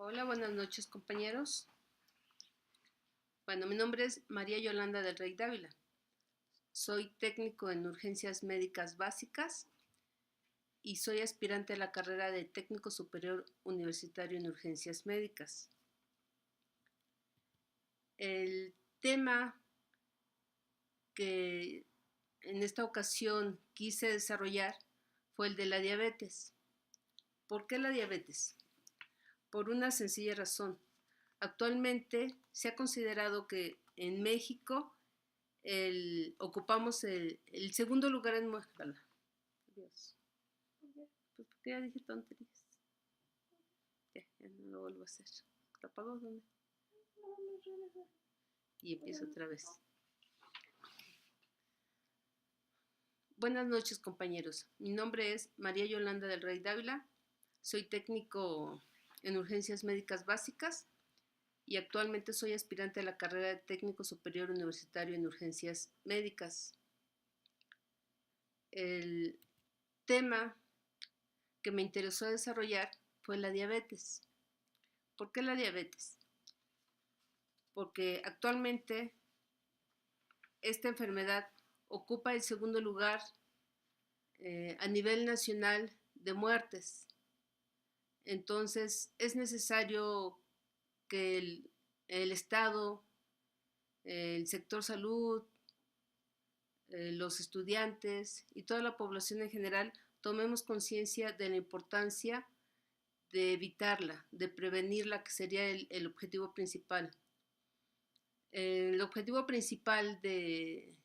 Hola, buenas noches compañeros. Bueno, mi nombre es María Yolanda del Rey Dávila. Soy técnico en urgencias médicas básicas y soy aspirante a la carrera de técnico superior universitario en urgencias médicas. El tema que en esta ocasión quise desarrollar fue el de la diabetes. ¿Por qué la diabetes? Por una sencilla razón. Actualmente se ha considerado que en México ocupamos el segundo lugar en muerte. Dios. Pues porque ya dije tonterías. Ya no lo vuelvo a hacer. ¿Lo apago dónde? Y empiezo otra vez. Buenas noches, compañeros. Mi nombre es María Yolanda del Rey Dávila. Soy técnico en urgencias médicas básicas y actualmente soy aspirante a la carrera de técnico superior universitario en urgencias médicas. El tema que me interesó desarrollar fue la diabetes. ¿Por qué la diabetes? Porque actualmente esta enfermedad ocupa el segundo lugar a nivel nacional de muertes. Entonces es necesario que el Estado, el sector salud, los estudiantes y toda la población en general tomemos conciencia de la importancia de evitarla, de prevenirla, que sería el objetivo principal. El objetivo principal de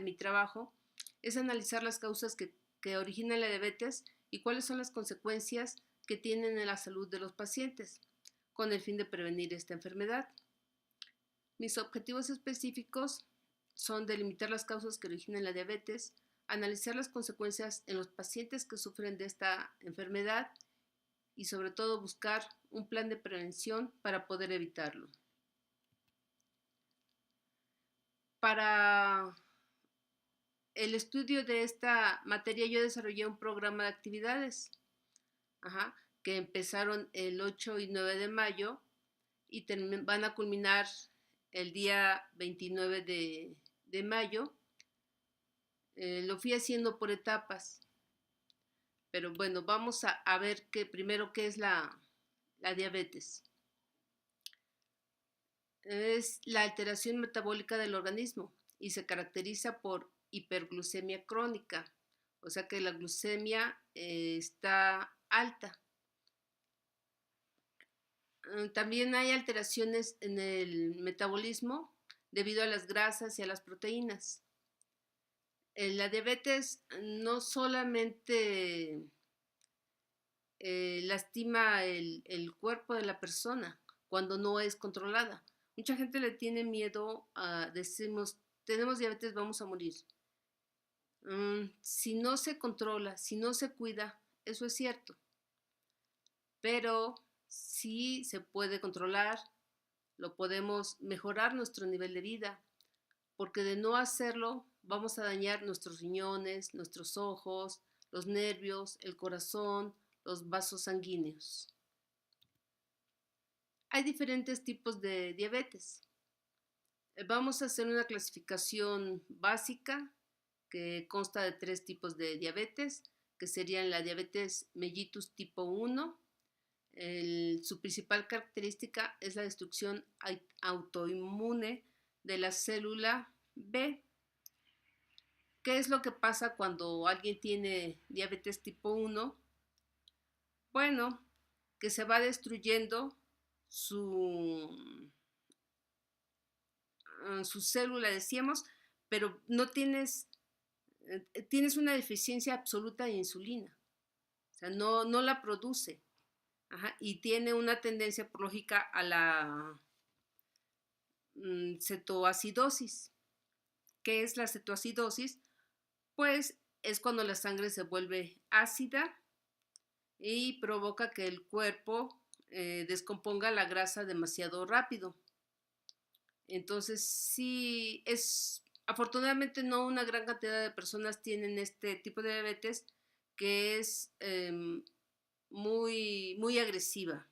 mi trabajo es analizar las causas que originan la diabetes y cuáles son las consecuencias que tienen en la salud de los pacientes, con el fin de prevenir esta enfermedad. Mis objetivos específicos son delimitar las causas que originan la diabetes, analizar las consecuencias en los pacientes que sufren de esta enfermedad y sobre todo buscar un plan de prevención para poder evitarlo. Para el estudio de esta materia yo desarrollé un programa de actividades que empezaron el 8 y 9 de mayo y van a culminar el día 29 de mayo. Lo fui haciendo por etapas, pero bueno, vamos a ver primero qué es la diabetes. Es la alteración metabólica del organismo y se caracteriza por hiperglucemia crónica, o sea que la glucemia está alta. También hay alteraciones en el metabolismo debido a las grasas y a las proteínas. La diabetes no solamente lastima el cuerpo de la persona cuando no es controlada. Mucha gente le tiene miedo decimos, tenemos diabetes, vamos a morir. Si no se controla, si no se cuida, eso es cierto. Pero sí se puede controlar, lo podemos mejorar nuestro nivel de vida, porque de no hacerlo vamos a dañar nuestros riñones, nuestros ojos, los nervios, el corazón, los vasos sanguíneos. Hay diferentes tipos de diabetes. Vamos a hacer una clasificación básica que consta de 3 tipos de diabetes, que serían la diabetes mellitus tipo 1. Su principal característica es la destrucción autoinmune de la célula B. ¿Qué es lo que pasa cuando alguien tiene diabetes tipo 1? Bueno, que se va destruyendo su célula, decíamos, pero no tienes una deficiencia absoluta de insulina. O sea, no la produce. Y tiene una tendencia por lógica a la cetoacidosis. ¿Qué es la cetoacidosis? Pues es cuando la sangre se vuelve ácida y provoca que el cuerpo descomponga la grasa demasiado rápido. Entonces, sí, afortunadamente no una gran cantidad de personas tienen este tipo de diabetes, que es muy agresiva.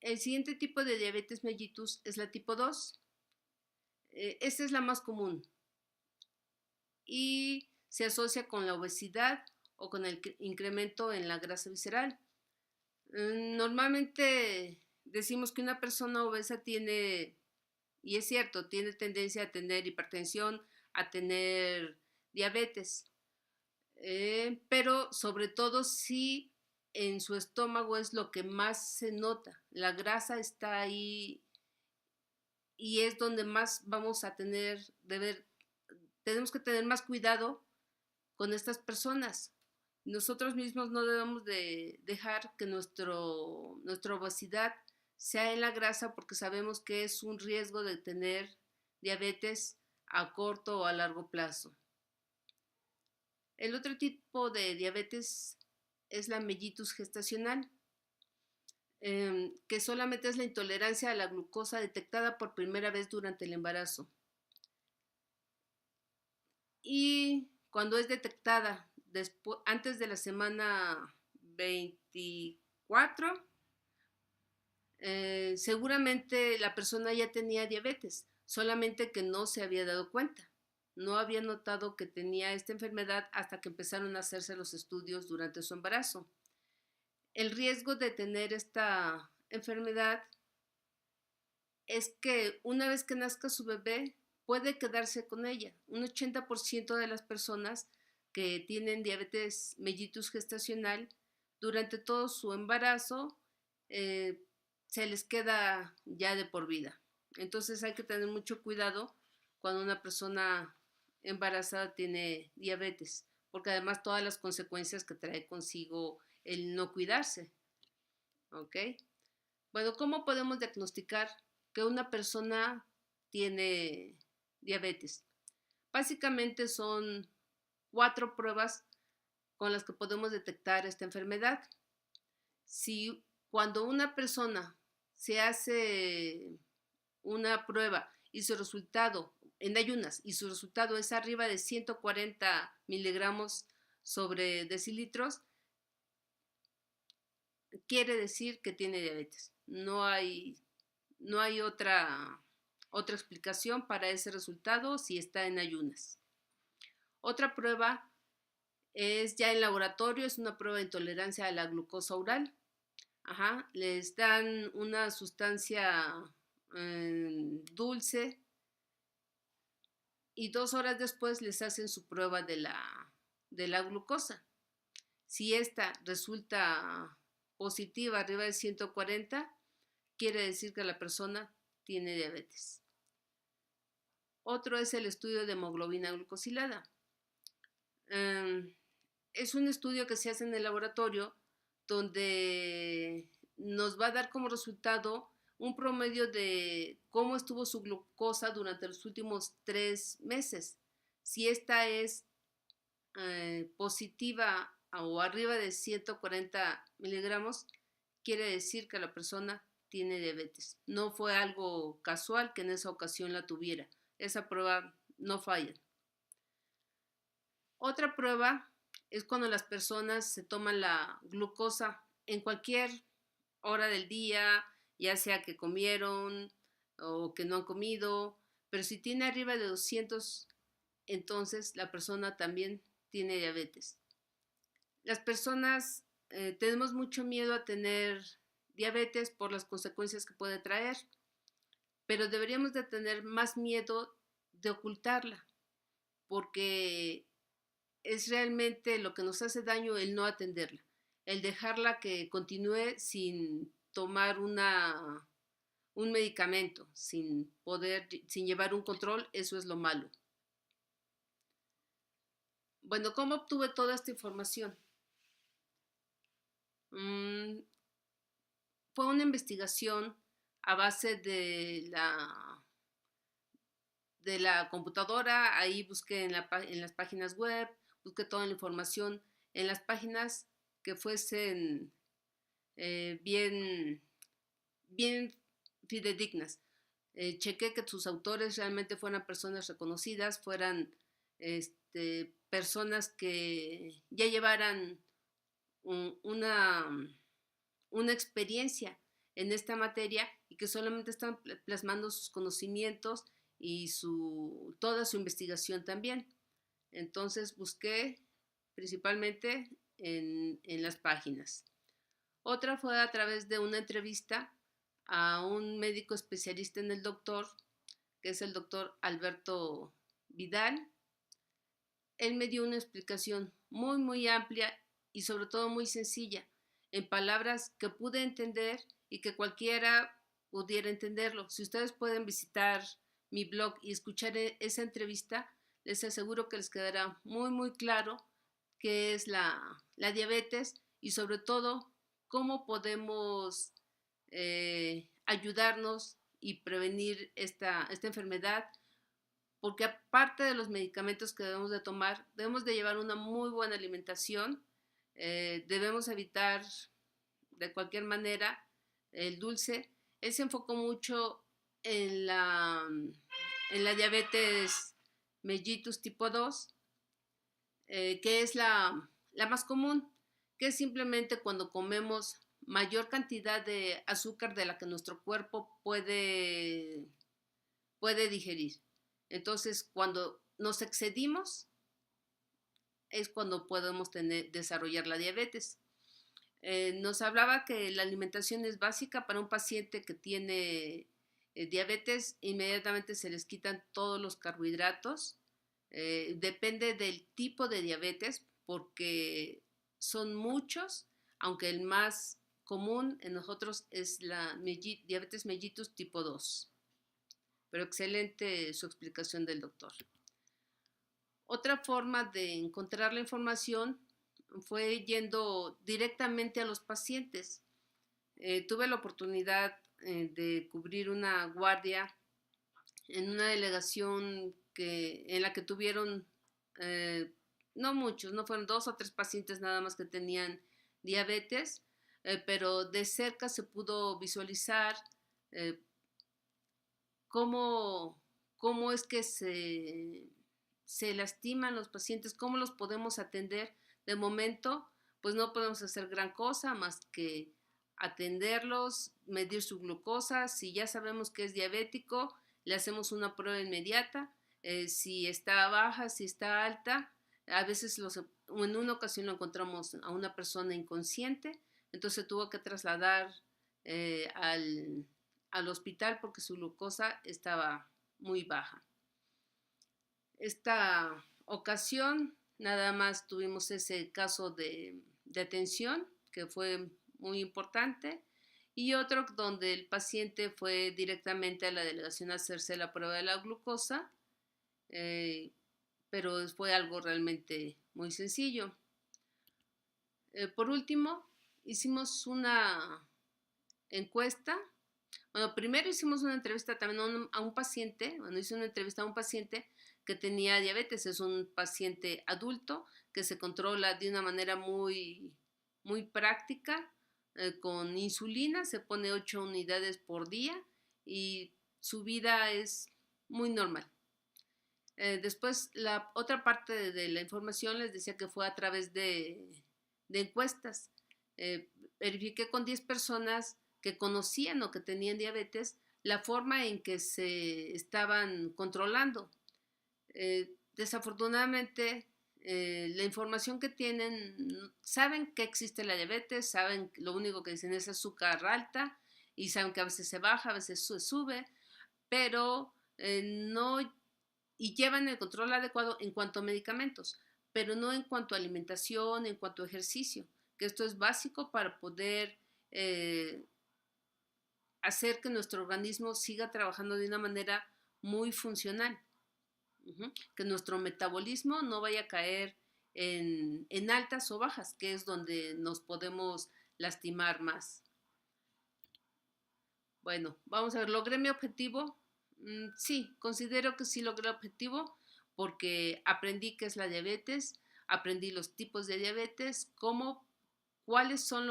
El siguiente tipo de diabetes mellitus es la tipo 2. Esta es la más común y se asocia con la obesidad o con el incremento en la grasa visceral. Normalmente decimos que una persona obesa tiene, y es cierto, tiene tendencia a tener hipertensión, a tener diabetes, pero sobre todo si en su estómago es lo que más se nota. La grasa está ahí y es donde más vamos a tener, tenemos que tener más cuidado con estas personas. Nosotros mismos no debemos de dejar que nuestra obesidad sea en la grasa porque sabemos que es un riesgo de tener diabetes a corto o a largo plazo. El otro tipo de diabetes es la mellitus gestacional, que solamente es la intolerancia a la glucosa detectada por primera vez durante el embarazo. Y cuando es detectada antes de la semana 24, seguramente la persona ya tenía diabetes, solamente que no se había dado cuenta. No había notado que tenía esta enfermedad hasta que empezaron a hacerse los estudios durante su embarazo. El riesgo de tener esta enfermedad es que una vez que nazca su bebé, puede quedarse con ella. Un 80% de las personas que tienen diabetes mellitus gestacional, durante todo su embarazo, se les queda ya de por vida. Entonces hay que tener mucho cuidado cuando una persona embarazada tiene diabetes, porque además todas las consecuencias que trae consigo el no cuidarse. ¿Ok? Bueno, ¿cómo podemos diagnosticar que una persona tiene diabetes? Básicamente son 4 pruebas con las que podemos detectar esta enfermedad. Si cuando una persona se hace una prueba y su resultado en ayunas y su resultado es arriba de 140 miligramos sobre decilitros, quiere decir que tiene diabetes. No hay otra explicación para ese resultado si está en ayunas. Otra prueba es ya en laboratorio, es una prueba de intolerancia a la glucosa oral. Les dan una sustancia dulce y 2 horas después les hacen su prueba de la glucosa. Si esta resulta positiva arriba de 140, quiere decir que la persona tiene diabetes. Otro es el estudio de hemoglobina glucosilada. Es un estudio que se hace en el laboratorio donde nos va a dar como resultado un promedio de cómo estuvo su glucosa durante los últimos 3 meses. Si esta es positiva o arriba de 140 miligramos, quiere decir que la persona tiene diabetes. No fue algo casual que en esa ocasión la tuviera. Esa prueba no falla. Otra prueba es cuando las personas se toman la glucosa en cualquier hora del día, ya sea que comieron o que no han comido, pero si tiene arriba de 200, entonces la persona también tiene diabetes. Las personas tenemos mucho miedo a tener diabetes por las consecuencias que puede traer, pero deberíamos de tener más miedo de ocultarla, porque es realmente lo que nos hace daño el no atenderla, el dejarla que continúe sin tomar un medicamento, sin llevar un control, eso es lo malo. Bueno, ¿cómo obtuve toda esta información? Fue una investigación a base de la computadora. Ahí busqué en las páginas web, busqué toda la información en las páginas que fuesen bien fidedignas. Chequé que sus autores realmente fueran personas reconocidas, fueran personas que ya llevaran una experiencia en esta materia y que solamente están plasmando sus conocimientos y toda su investigación también. Entonces busqué principalmente en las páginas. Otra fue a través de una entrevista a un médico especialista en el doctor, que es el doctor Alberto Vidal. Él me dio una explicación muy amplia y sobre todo muy sencilla, en palabras que pude entender y que cualquiera pudiera entenderlo. Si ustedes pueden visitar mi blog y escuchar esa entrevista, les aseguro que les quedará muy claro qué es la diabetes y sobre todo cómo podemos ayudarnos y prevenir esta enfermedad, porque aparte de los medicamentos que debemos de tomar, debemos de llevar una muy buena alimentación, debemos evitar de cualquier manera el dulce. Él se enfocó mucho en la diabetes mellitus tipo 2, que es la más común, que es simplemente cuando comemos mayor cantidad de azúcar de la que nuestro cuerpo puede digerir. Entonces, cuando nos excedimos, es cuando podemos desarrollar la diabetes. Nos hablaba que la alimentación es básica para un paciente que tiene diabetes. Inmediatamente se les quitan todos los carbohidratos. Depende del tipo de diabetes, porque son muchos, aunque el más común en nosotros es la diabetes mellitus tipo 2. Pero excelente su explicación del doctor. Otra forma de encontrar la información fue yendo directamente a los pacientes. Tuve la oportunidad de cubrir una guardia en una delegación en la que tuvieron, no muchos, no fueron 2 o 3 pacientes nada más que tenían diabetes, pero de cerca se pudo visualizar cómo es que se lastiman los pacientes, cómo los podemos atender. De momento, pues no podemos hacer gran cosa más que atenderlos, medir su glucosa. Si ya sabemos que es diabético, le hacemos una prueba inmediata. Si está baja, si está alta, a veces en una ocasión lo encontramos a una persona inconsciente, entonces tuvo que trasladar al hospital porque su glucosa estaba muy baja. Esta ocasión nada más tuvimos ese caso de atención que fue muy importante, y otro donde el paciente fue directamente a la delegación a hacerse la prueba de la glucosa, pero fue algo realmente muy sencillo. Por último, hicimos una encuesta. Bueno, primero hicimos una entrevista también a un paciente. Bueno, hice una entrevista a un paciente que tenía diabetes. Es un paciente adulto que se controla de una manera muy práctica, con insulina. Se pone 8 unidades por día y su vida es muy normal. Después, la otra parte de la información les decía que fue a través de encuestas. Verifiqué con 10 personas que conocían o que tenían diabetes la forma en que se estaban controlando. Desafortunadamente, la información que tienen, saben que existe la diabetes, saben, lo único que dicen es azúcar alta, y saben que a veces se baja, a veces se sube, pero no, y llevan el control adecuado en cuanto a medicamentos, pero no en cuanto a alimentación, en cuanto a ejercicio, que esto es básico para poder hacer que nuestro organismo siga trabajando de una manera muy funcional. Que nuestro metabolismo no vaya a caer en altas o bajas, que es donde nos podemos lastimar más. Bueno, vamos a ver, ¿logré mi objetivo? Sí, considero que sí logré el objetivo, porque aprendí qué es la diabetes, aprendí los tipos de diabetes, cuáles son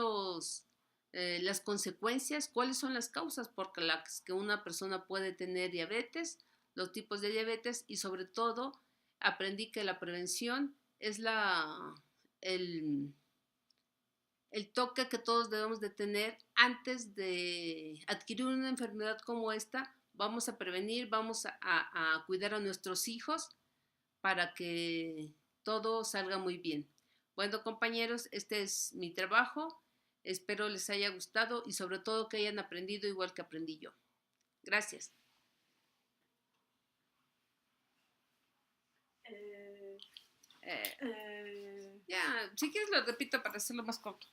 las consecuencias, cuáles son las causas por las que una persona puede tener diabetes, los tipos de diabetes, y sobre todo aprendí que la prevención es el toque que todos debemos de tener antes de adquirir una enfermedad como esta. Vamos a prevenir, vamos a cuidar a nuestros hijos para que todo salga muy bien. Bueno, compañeros, este es mi trabajo. Espero les haya gustado y sobre todo que hayan aprendido igual que aprendí yo. Gracias. Ya, si quieres lo repito para hacerlo más corto.